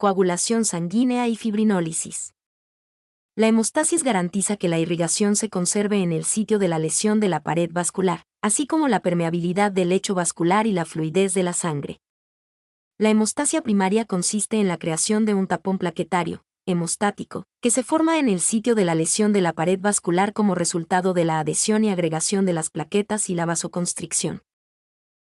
coagulación sanguínea y fibrinólisis. La hemostasis garantiza que la irrigación se conserve en el sitio de la lesión de la pared vascular, así como la permeabilidad del lecho vascular y la fluidez de la sangre. La hemostasia primaria consiste en la creación de un tapón plaquetario, hemostático, que se forma en el sitio de la lesión de la pared vascular como resultado de la adhesión y agregación de las plaquetas y la vasoconstricción.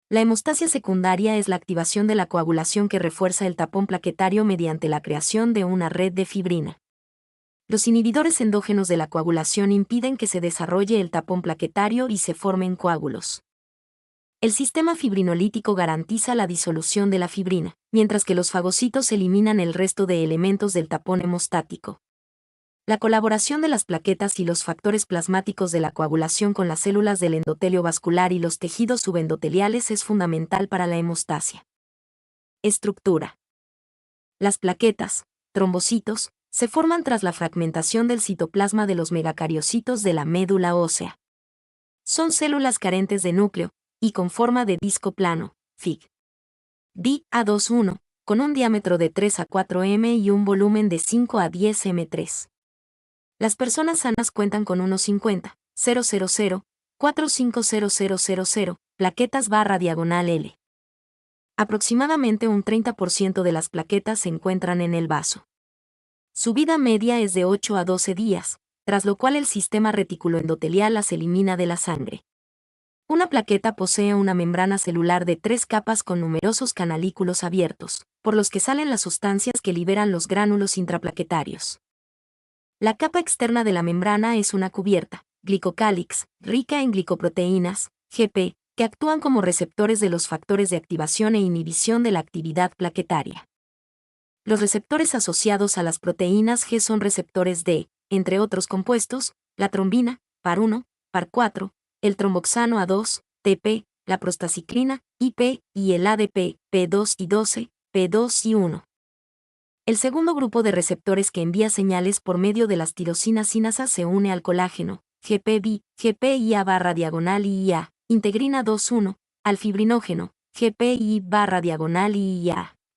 La hemostasia secundaria es la activación de la coagulación que refuerza el tapón plaquetario mediante la creación de una red de fibrina. Los inhibidores endógenos de la coagulación impiden que se desarrolle el tapón plaquetario y se formen coágulos. El sistema fibrinolítico garantiza la disolución de la fibrina, mientras que los fagocitos eliminan el resto de elementos del tapón hemostático. La colaboración de las plaquetas y los factores plasmáticos de la coagulación con las células del endotelio vascular y los tejidos subendoteliales es fundamental para la hemostasia. Estructura. Las plaquetas, trombocitos, se forman tras la fragmentación del citoplasma de los megacariocitos de la médula ósea. Son células carentes de núcleo, y con forma de disco plano, Fig. D-A21, con un diámetro de 3 a 4 m y un volumen de 5 a 10 m3. Las personas sanas cuentan con unos 50, 000, 450000 plaquetas /L. Aproximadamente un 30% de las plaquetas se encuentran en el vaso. Su vida media es de 8 a 12 días, tras lo cual el sistema reticuloendotelial las elimina de la sangre. Una plaqueta posee una membrana celular de 3 capas con numerosos canalículos abiertos, por los que salen las sustancias que liberan los gránulos intraplaquetarios. La capa externa de la membrana es una cubierta, glicocálix, rica en glicoproteínas, GP, que actúan como receptores de los factores de activación e inhibición de la actividad plaquetaria. Los receptores asociados a las proteínas G son receptores de, entre otros compuestos, la trombina, PAR1, PAR4, el tromboxano A2, TP, la prostaciclina, IP, y el ADP, P2 y 12, P2 y 1. El segundo grupo de receptores que envía señales por medio de las tirosinas sinasas se une al colágeno, GPB, GPIA/IA, integrina 2,1, al fibrinógeno, GPI/IA,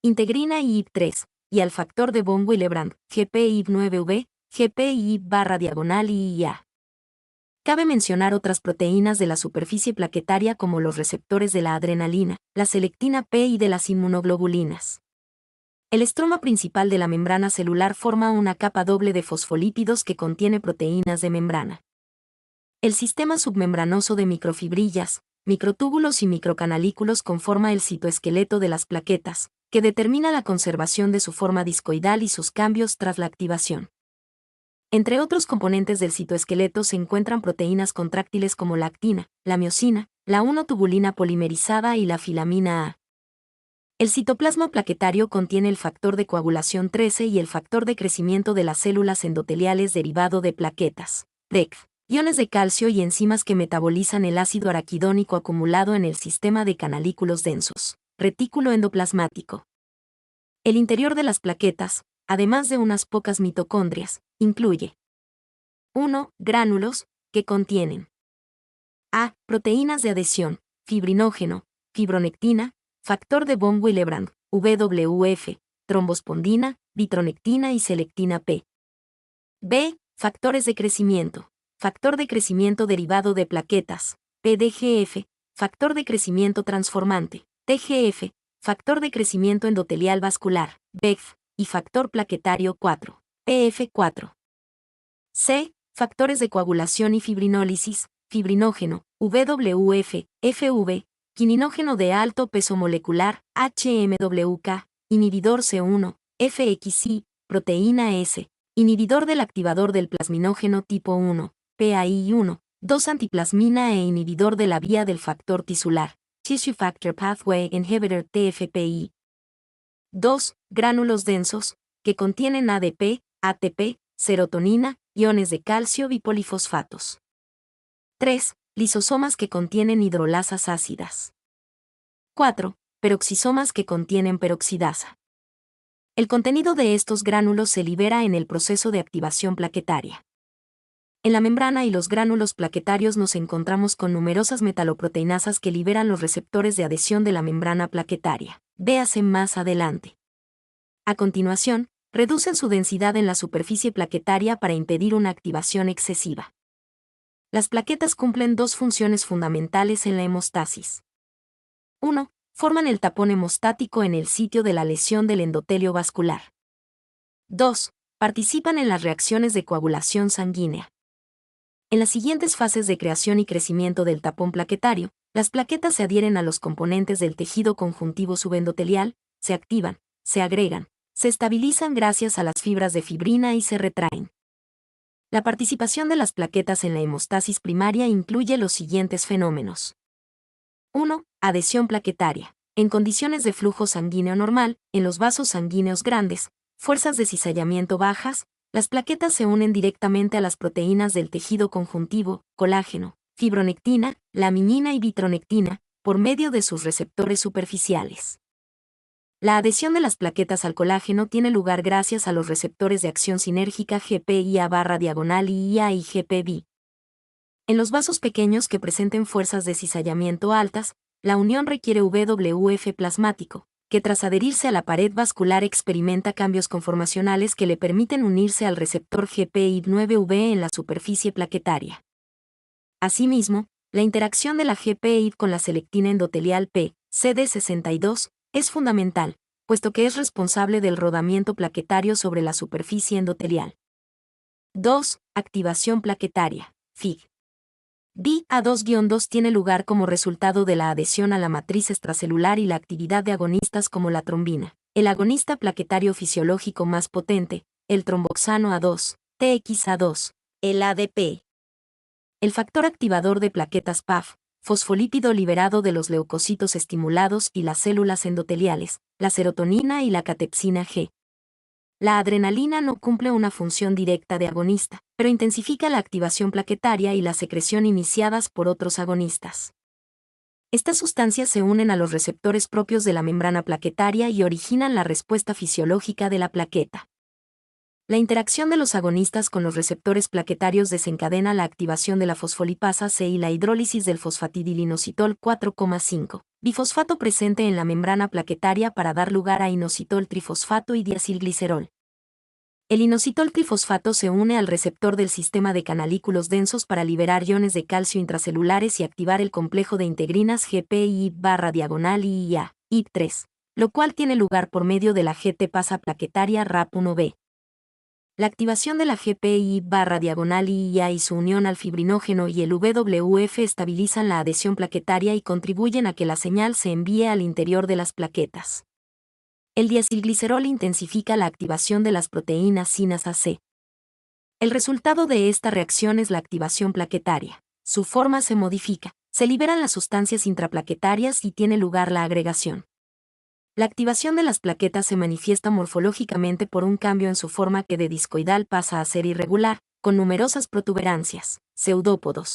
integrina IIP3, y al factor de von Willebrand, GPI9V, GPI/IA. Cabe mencionar otras proteínas de la superficie plaquetaria como los receptores de la adrenalina, la selectina P y de las inmunoglobulinas. El estroma principal de la membrana celular forma una capa doble de fosfolípidos que contiene proteínas de membrana. El sistema submembranoso de microfibrillas, microtúbulos y microcanalículos conforma el citoesqueleto de las plaquetas, que determina la conservación de su forma discoidal y sus cambios tras la activación. Entre otros componentes del citoesqueleto se encuentran proteínas contráctiles como la actina, la miosina, la 1-tubulina polimerizada y la filamina A. El citoplasma plaquetario contiene el factor de coagulación 13 y el factor de crecimiento de las células endoteliales derivado de plaquetas, DECF, iones de calcio y enzimas que metabolizan el ácido araquidónico acumulado en el sistema de canalículos densos, retículo endoplasmático. El interior de las plaquetas, además de unas pocas mitocondrias, incluye 1. Gránulos, que contienen a. Proteínas de adhesión, fibrinógeno, fibronectina, factor de von Willebrand, WF, trombospondina, vitronectina y selectina P. b. Factores de crecimiento, factor de crecimiento derivado de plaquetas, PDGF, factor de crecimiento transformante, TGF, factor de crecimiento endotelial vascular, VEGF, y factor plaquetario 4, PF4. C. Factores de coagulación y fibrinólisis, fibrinógeno, WF, FV, quininógeno de alto peso molecular, HMWK, inhibidor C1, FXI, proteína S, inhibidor del activador del plasminógeno tipo 1, PAI1, 2-antiplasmina e inhibidor de la vía del factor tisular, Tissue Factor Pathway Inhibitor TFPI. 2. Gránulos densos, que contienen ADP, ATP, serotonina, iones de calcio y polifosfatos. 3. Lisosomas que contienen hidrolasas ácidas. 4. Peroxisomas que contienen peroxidasa. El contenido de estos gránulos se libera en el proceso de activación plaquetaria. En la membrana y los gránulos plaquetarios nos encontramos con numerosas metaloproteinasas que liberan los receptores de adhesión de la membrana plaquetaria. Véase más adelante. A continuación, reducen su densidad en la superficie plaquetaria para impedir una activación excesiva. Las plaquetas cumplen dos funciones fundamentales en la hemostasis. 1. Forman el tapón hemostático en el sitio de la lesión del endotelio vascular. 2. Participan en las reacciones de coagulación sanguínea. En las siguientes fases de creación y crecimiento del tapón plaquetario, las plaquetas se adhieren a los componentes del tejido conjuntivo subendotelial, se activan, se agregan, se estabilizan gracias a las fibras de fibrina y se retraen. La participación de las plaquetas en la hemostasis primaria incluye los siguientes fenómenos. 1. Adhesión plaquetaria. En condiciones de flujo sanguíneo normal, en los vasos sanguíneos grandes, fuerzas de cizallamiento bajas, las plaquetas se unen directamente a las proteínas del tejido conjuntivo, colágeno, fibronectina, laminina y vitronectina, por medio de sus receptores superficiales. La adhesión de las plaquetas al colágeno tiene lugar gracias a los receptores de acción sinérgica GPIA/diagonal y GPB. En los vasos pequeños que presenten fuerzas de cizallamiento altas, la unión requiere VWF plasmático, que tras adherirse a la pared vascular experimenta cambios conformacionales que le permiten unirse al receptor GPI9V en la superficie plaquetaria. Asimismo, la interacción de la GPI con la selectina endotelial P, CD62, es fundamental, puesto que es responsable del rodamiento plaquetario sobre la superficie endotelial. 2. Activación plaquetaria, FIG. DA2-2 tiene lugar como resultado de la adhesión a la matriz extracelular y la actividad de agonistas como la trombina, el agonista plaquetario fisiológico más potente, el tromboxano A2, TXA2, el ADP. El factor activador de plaquetas PAF, fosfolípido liberado de los leucocitos estimulados y las células endoteliales, la serotonina y la catepsina G. La adrenalina no cumple una función directa de agonista, pero intensifica la activación plaquetaria y la secreción iniciadas por otros agonistas. Estas sustancias se unen a los receptores propios de la membrana plaquetaria y originan la respuesta fisiológica de la plaqueta. La interacción de los agonistas con los receptores plaquetarios desencadena la activación de la fosfolipasa C y la hidrólisis del fosfatidilinositol 4,5, bifosfato presente en la membrana plaquetaria para dar lugar a inositol trifosfato y diacilglicerol. El inositol trifosfato se une al receptor del sistema de canalículos densos para liberar iones de calcio intracelulares y activar el complejo de integrinas GPI/diagonal IIA, IP3, lo cual tiene lugar por medio de la GT-pasa plaquetaria RAP1B. La activación de la GPI/diagonal IIA y su unión al fibrinógeno y el VWF estabilizan la adhesión plaquetaria y contribuyen a que la señal se envíe al interior de las plaquetas. El diacilglicerol intensifica la activación de las proteínas sinasa C. El resultado de esta reacción es la activación plaquetaria. Su forma se modifica, se liberan las sustancias intraplaquetarias y tiene lugar la agregación. La activación de las plaquetas se manifiesta morfológicamente por un cambio en su forma que de discoidal pasa a ser irregular, con numerosas protuberancias, pseudópodos.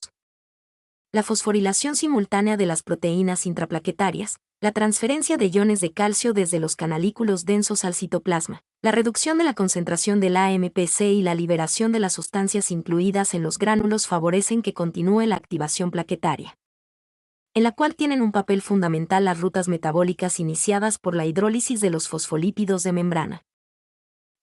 La fosforilación simultánea de las proteínas intraplaquetarias, la transferencia de iones de calcio desde los canalículos densos al citoplasma, la reducción de la concentración del AMPC y la liberación de las sustancias incluidas en los gránulos favorecen que continúe la activación plaquetaria, en la cual tienen un papel fundamental las rutas metabólicas iniciadas por la hidrólisis de los fosfolípidos de membrana.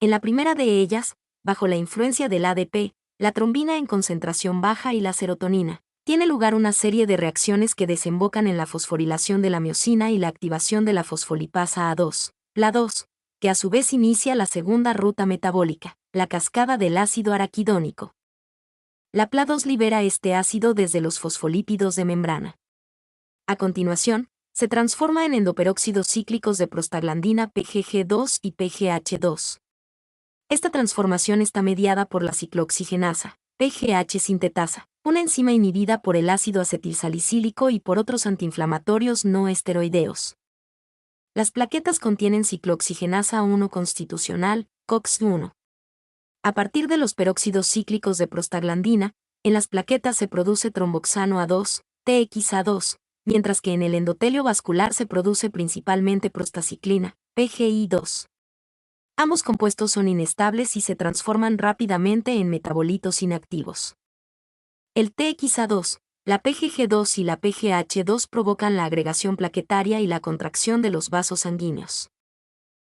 En la primera de ellas, bajo la influencia del ADP, la trombina en concentración baja y la serotonina, tiene lugar una serie de reacciones que desembocan en la fosforilación de la miosina y la activación de la fosfolipasa A2, la 2, que a su vez inicia la segunda ruta metabólica, la cascada del ácido araquidónico. La PLA2 libera este ácido desde los fosfolípidos de membrana. A continuación, se transforma en endoperóxidos cíclicos de prostaglandina PGG2 y PGH2. Esta transformación está mediada por la ciclooxigenasa, PGH sintetasa, una enzima inhibida por el ácido acetilsalicílico y por otros antiinflamatorios no esteroideos. Las plaquetas contienen ciclooxigenasa 1 constitucional, COX-1. A partir de los peróxidos cíclicos de prostaglandina, en las plaquetas se produce tromboxano A2, TXA2, mientras que en el endotelio vascular se produce principalmente prostaciclina, PGI2. Ambos compuestos son inestables y se transforman rápidamente en metabolitos inactivos. El TXA2, la PGG2 y la PGH2 provocan la agregación plaquetaria y la contracción de los vasos sanguíneos.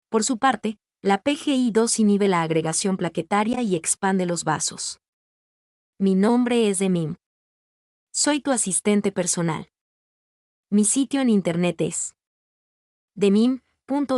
Por su parte, La PGI-2 inhibe la agregación plaquetaria y expande los vasos. Mi nombre es Demim. Soy tu asistente personal. Mi sitio en internet es demim.es.tl.